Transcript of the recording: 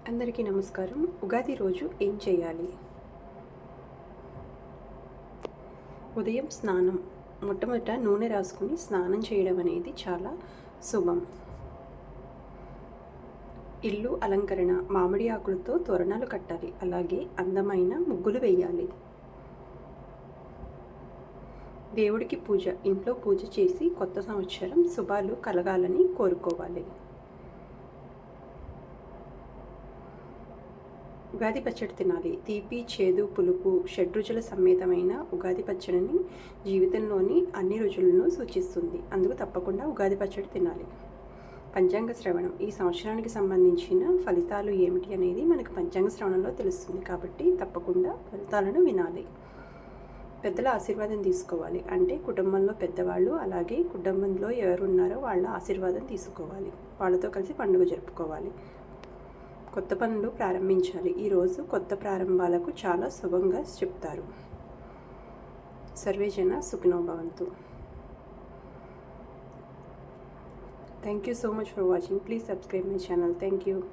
అందరికీ నమస్కారం. ఉగాది రోజు ఏం చేయాలి? ఉదయం స్నానం. మొట్టమొదట నూనె రాసుకుని స్నానం చేయడం అనేది చాలా శుభం. ఇల్లు అలంకరణ. మామిడి ఆకులతో తోరణాలు కట్టాలి. అలాగే అందమైన ముగ్గులు వేయాలి. దేవుడికి పూజ. ఇంట్లో పూజ చేసి కొత్త సంవత్సరం శుభాలు కలగాలని కోరుకోవాలి. ఉగాది పచ్చడి తినాలి. తీపి, చేదు, పులుపు షడ్రుచుల సమ్మేతమైన ఉగాది పచ్చడిని జీవితంలోని అన్ని రుచులను సూచిస్తుంది. అందుకు తప్పకుండా ఉగాది పచ్చడి తినాలి. పంచాంగ శ్రవణం. ఈ సంవత్సరానికి సంబంధించిన ఫలితాలు ఏమిటి అనేది మనకు పంచాంగ శ్రవణంలో తెలుస్తుంది. కాబట్టి తప్పకుండా ఫలితాలను వినాలి. పెద్దల ఆశీర్వాదం తీసుకోవాలి. అంటే కుటుంబంలో పెద్దవాళ్ళు, అలాగే కుటుంబంలో ఎవరున్నారో వాళ్ళ ఆశీర్వాదం తీసుకోవాలి. వాళ్ళతో కలిసి పండుగ జరుపుకోవాలి. కొత్త పనులు ప్రారంభించాలి. ఈరోజు కొత్త ప్రారంభాలకు చాలా శుభంగా చెప్తారు. సర్వేజన సుఖినో భవంతు. Thank you so much for watching. Please subscribe my channel. Thank you.